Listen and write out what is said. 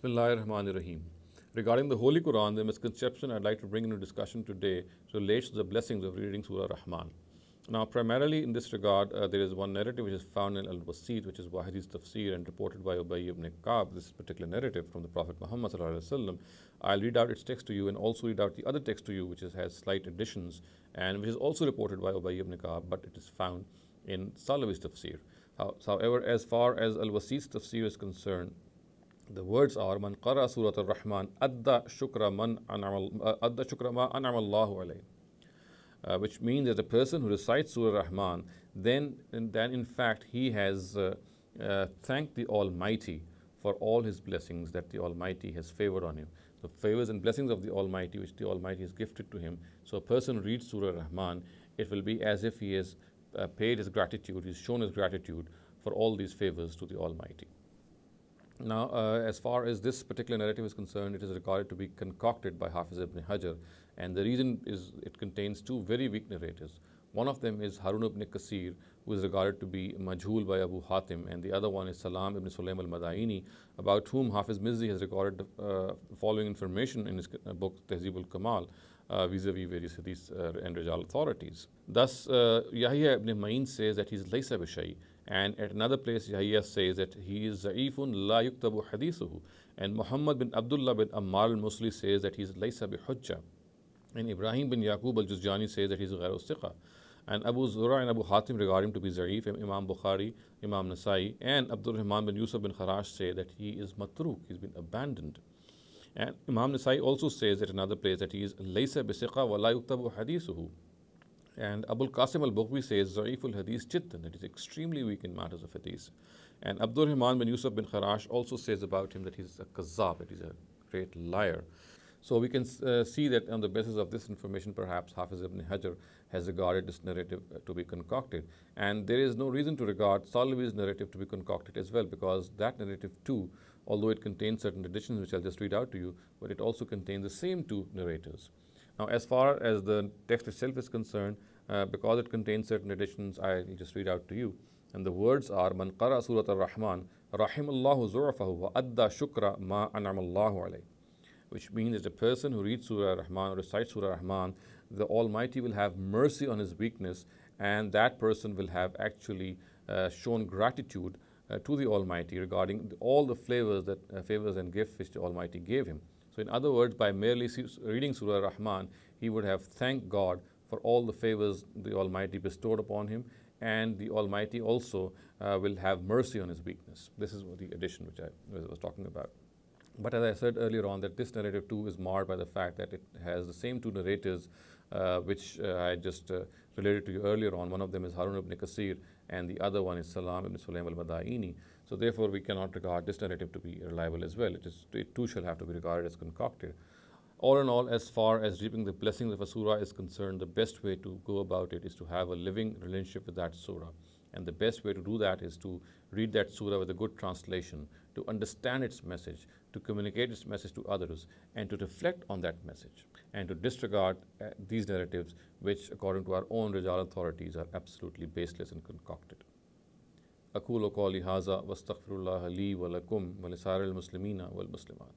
Bismillahir Rahmanir Rahim. Regarding the Holy Quran, the misconception I'd like to bring into discussion today relates to the blessings of reading Surah Rahman. Now, primarily in this regard, there is one narrative which is found in Al-Wasit, which is Wahid's tafsir and reported by Ubay ibn Ka'b, this particular narrative from the Prophet Muhammad sallallahu alaihi wasallam. I'll read out its text to you and also read out the other text to you, which has slight additions and which is also reported by Ubay ibn Ka'b, but it is found in Salawi's tafsir. However, as far as Al-Wasit's tafsir is concerned, the words are Man qara Surah Ar Rahman adda shukra ma an'ama Allahu alayhi, which means that a person who recites Surah Rahman, then in fact he has thanked the Almighty for all his blessings that the Almighty has favored on him. The favors and blessings of the Almighty which the Almighty has gifted to him. So a person reads Surah Rahman, it will be as if he has paid his gratitude, he's shown his gratitude for all these favors to the Almighty. Now, as far as this particular narrative is concerned, it is regarded to be concocted by Hafiz ibn Hajar, and the reason is it contains two very weak narrators. One of them is Harun ibn Kasir, who is regarded to be majhul by Abu Hatim, and the other one is Salam ibn Sulaim al-Madaini, about whom Hafiz Mizzi has recorded the following information in his book Tehzib al-Kamal, vis-a-vis various hadith and Rijal authorities. Thus, Yahya ibn Ma'in says that he is laysa bishai, and at another place Yahya says that he is za'ifun la yuktabu hadithuhu, and Muhammad bin Abdullah bin Ammar al-Musli says that he is laysa bihujja, and Ibrahim bin Yaqub al-Juzjani says that he is ghayru thiqa, and Abu Zura and Abu Hatim regard him to be za'if. Imam Bukhari, Imam Nasai, and Abdul Rahman bin Yusuf bin Kharash say that he is matruk, he's been abandoned. And Imam Nasai also says at another place that he is laysa bisiqa wa la yuktabu hadithuhu. And Abul Qasim al-Bukhari says Za'iful Hadith Jittan, that is extremely weak in matters of hadith. And Abdul Rahman bin Yusuf bin Kharash also says about him that he's a kazzab, that he's a great liar. So we can see that on the basis of this information, perhaps Hafiz ibn Hajar has regarded this narrative to be concocted. And there is no reason to regard Salawi's narrative to be concocted as well, because that narrative too, although it contains certain additions which I'll just read out to you, but it also contains the same two narrators. Now, as far as the text itself is concerned, because it contains certain additions, I'll just read out to you. And the words are, Man qara Surah Ar Rahman, Rahimallahu zurfahu wa adda shukra ma an'amallahu alayh. Which means that a person who reads Surah Ar Rahman or recites Surah Ar Rahman, the Almighty will have mercy on his weakness, and that person will have actually shown gratitude to the Almighty regarding all the favors and gifts which the Almighty gave him. So in other words, by merely reading Surah Ar Rahman, he would have thanked God for all the favors the Almighty bestowed upon him, and the Almighty also will have mercy on his weakness. This is the addition which I was talking about. But as I said earlier on, that this narrative too is marred by the fact that it has the same two narrators which I just related to you earlier on. One of them is Harun ibn Kasir, and the other one is Salam ibn Sulaim al-Madaini. So therefore, we cannot regard this narrative to be reliable as well. It too shall have to be regarded as concocted. All in all, as far as reaping the blessings of a surah is concerned, the best way to go about it is to have a living relationship with that surah. And the best way to do that is to read that surah with a good translation, to understand its message, to communicate its message to others, and to reflect on that message, and to disregard these narratives which, according to our own Rijal authorities, are absolutely baseless and concocted. أقول قولي هذا واستغفر الله لي ولكم ولسائر المسلمين والمسلمات.